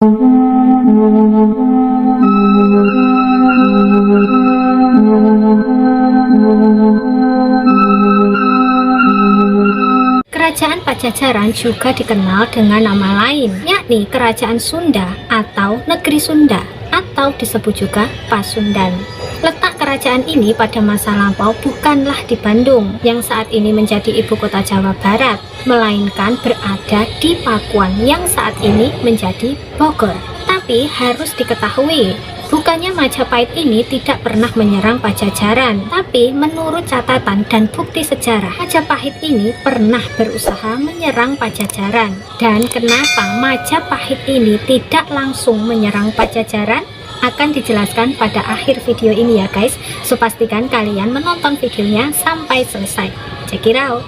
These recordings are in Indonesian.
Kerajaan Pajajaran juga dikenal dengan nama lain, yakni Kerajaan Sunda atau Negeri Sunda, atau disebut juga Pasundan. Letak kerajaan ini pada masa lampau bukanlah di Bandung, yang saat ini menjadi ibu kota Jawa Barat, melainkan berada di Pakuan, yang saat ini menjadi Bogor. Tapi harus diketahui, bukannya Majapahit ini tidak pernah menyerang Pajajaran, tapi menurut catatan dan bukti sejarah, Majapahit ini pernah berusaha menyerang Pajajaran. Dan kenapa Majapahit ini tidak langsung menyerang Pajajaran? Akan dijelaskan pada akhir video ini ya guys, so pastikan kalian menonton videonya sampai selesai. Check it out.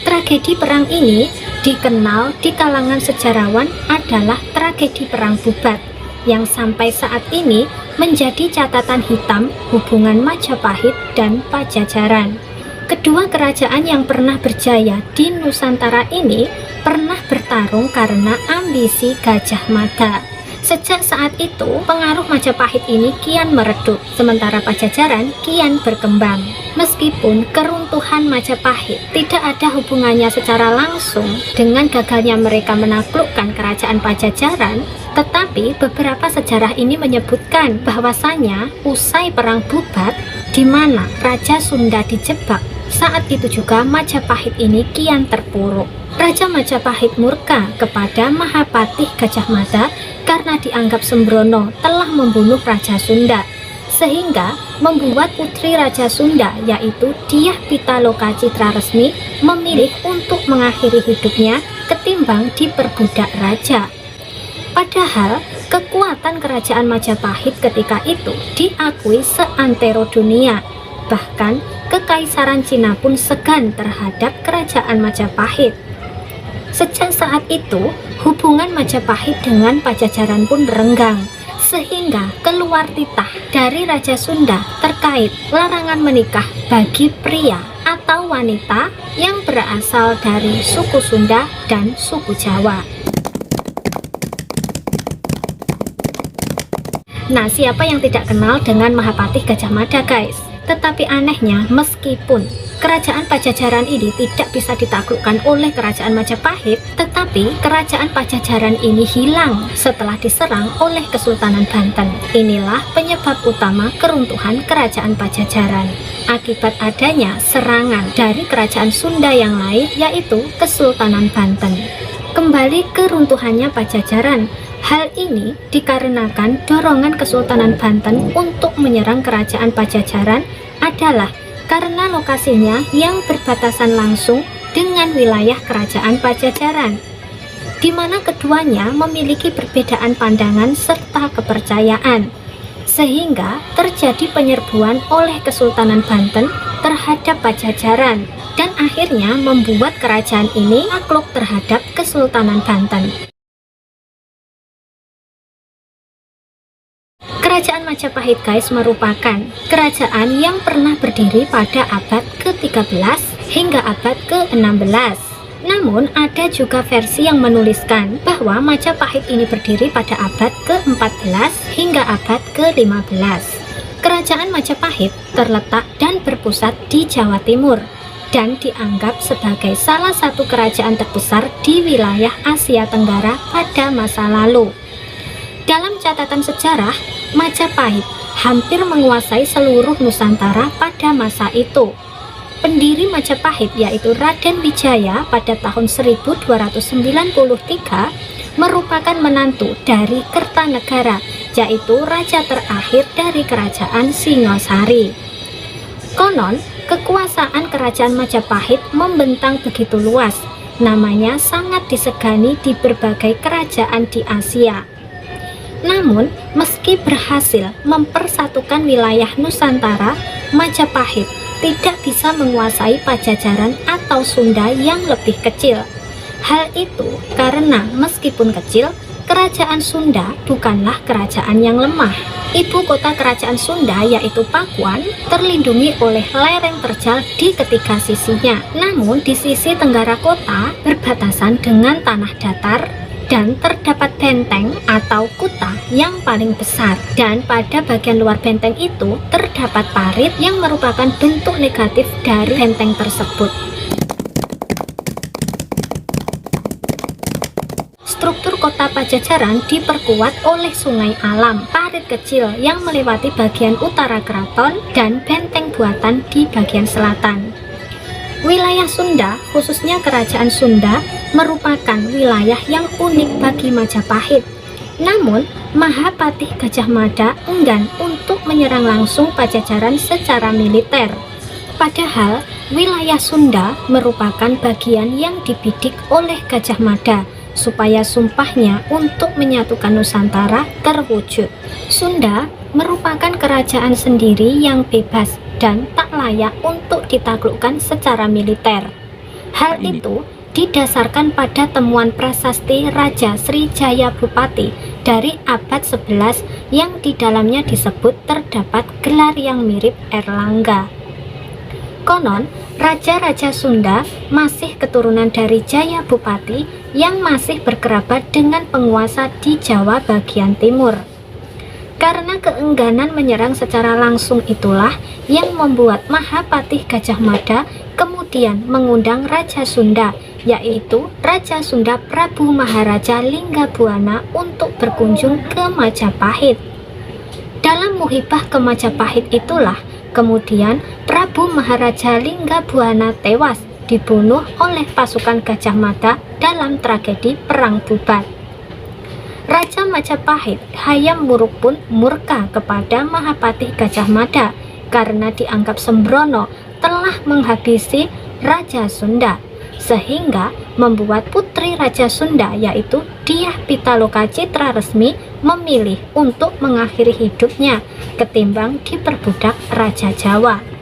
Tragedi perang ini dikenal di kalangan sejarawan adalah tragedi perang Bubat, yang sampai saat ini menjadi catatan hitam hubungan Majapahit dan Pajajaran. Kedua kerajaan yang pernah berjaya di Nusantara ini pernah bertarung karena ambisi Gajah Mada. Sejak saat itu, pengaruh Majapahit ini kian meredup, sementara Pajajaran kian berkembang. Meskipun keruntuhan Majapahit tidak ada hubungannya secara langsung dengan gagalnya mereka menaklukkan kerajaan Pajajaran, tetapi beberapa sejarah ini menyebutkan bahwasanya usai perang Bubat, di mana Raja Sunda dijebak, saat itu juga Majapahit ini kian terpuruk. Raja Majapahit murka kepada Mahapatih Gajah Mada karena dianggap sembrono telah membunuh Raja Sunda, sehingga membuat putri Raja Sunda yaitu Dyah Pitaloka Citraresmi memilih untuk mengakhiri hidupnya ketimbang diperbudak raja. Padahal kekuatan kerajaan Majapahit ketika itu diakui seantero dunia. Bahkan Kekaisaran Cina pun segan terhadap kerajaan Majapahit. Sejak saat itu, hubungan Majapahit dengan Pajajaran pun renggang, sehingga keluar titah dari Raja Sunda terkait larangan menikah bagi pria atau wanita yang berasal dari suku Sunda dan suku Jawa. Nah, siapa yang tidak kenal dengan Mahapatih Gajah Mada guys? Tetapi anehnya, meskipun kerajaan Pajajaran ini tidak bisa ditaklukkan oleh kerajaan Majapahit, tetapi kerajaan Pajajaran ini hilang setelah diserang oleh Kesultanan Banten. Inilah penyebab utama keruntuhan kerajaan Pajajaran, akibat adanya serangan dari kerajaan Sunda yang lain, yaitu Kesultanan Banten. Kembali ke runtuhannya Pajajaran. Hal ini dikarenakan dorongan Kesultanan Banten untuk menyerang kerajaan Pajajaran adalah karena lokasinya yang berbatasan langsung dengan wilayah kerajaan Pajajaran, di mana keduanya memiliki perbedaan pandangan serta kepercayaan, sehingga terjadi penyerbuan oleh Kesultanan Banten terhadap Pajajaran, dan akhirnya membuat kerajaan ini takluk terhadap Kesultanan Banten. Kerajaan Majapahit guys merupakan kerajaan yang pernah berdiri pada abad ke-13 hingga abad ke-16. Namun ada juga versi yang menuliskan bahwa Majapahit ini berdiri pada abad ke-14 hingga abad ke-15. Kerajaan Majapahit terletak dan berpusat di Jawa Timur dan dianggap sebagai salah satu kerajaan terbesar di wilayah Asia Tenggara pada masa lalu. Dalam catatan sejarah, Majapahit hampir menguasai seluruh Nusantara pada masa itu. Pendiri Majapahit yaitu Raden Wijaya pada tahun 1293 merupakan menantu dari Kertanegara, yaitu raja terakhir dari kerajaan Singosari. Konon, kekuasaan kerajaan Majapahit membentang begitu luas, namanya sangat disegani di berbagai kerajaan di Asia. Namun, meski berhasil mempersatukan wilayah Nusantara, Majapahit tidak bisa menguasai Pajajaran atau Sunda yang lebih kecil. Hal itu karena meskipun kecil, Kerajaan Sunda bukanlah kerajaan yang lemah. Ibu kota kerajaan Sunda yaitu Pakuan terlindungi oleh lereng terjal di ketiga sisinya. Namun di sisi tenggara kota berbatasan dengan tanah datar dan terdapat benteng atau kuta yang paling besar. Dan pada bagian luar benteng itu terdapat parit yang merupakan bentuk negatif dari benteng tersebut. Struktur kota Pajajaran diperkuat oleh sungai alam, parit kecil yang melewati bagian utara keraton, dan benteng buatan di bagian selatan. Wilayah Sunda, khususnya Kerajaan Sunda, merupakan wilayah yang unik bagi Majapahit. Namun, Mahapatih Gajah Mada enggan untuk menyerang langsung Pajajaran secara militer. Padahal, wilayah Sunda merupakan bagian yang dibidik oleh Gajah Mada supaya sumpahnya untuk menyatukan Nusantara terwujud. Sunda merupakan kerajaan sendiri yang bebas dan tak layak untuk ditaklukkan secara militer. Hal itu didasarkan pada temuan prasasti Raja Sri Jaya Bupati dari abad 11 yang di dalamnya disebut terdapat gelar yang mirip Erlangga. Konon, raja-raja Sunda masih keturunan dari Jaya Bupati yang masih berkerabat dengan penguasa di Jawa bagian timur. Karena keengganan menyerang secara langsung itulah yang membuat Mahapatih Gajah Mada kemudian mengundang Raja Sunda, yaitu Raja Sunda Prabu Maharaja Linggabuana untuk berkunjung ke Majapahit. Dalam muhibah ke Majapahit itulah kemudian Prabu Maharaja Linggabuana tewas dibunuh oleh pasukan Gajah Mada dalam tragedi Perang Bubat. Raja Majapahit Hayam Wuruk pun murka kepada Mahapatih Gajah Mada karena dianggap sembrono telah menghabisi Raja Sunda, sehingga membuat putri Raja Sunda yaitu Dyah Pitaloka Citraresmi memilih untuk mengakhiri hidupnya ketimbang diperbudak Raja Jawa.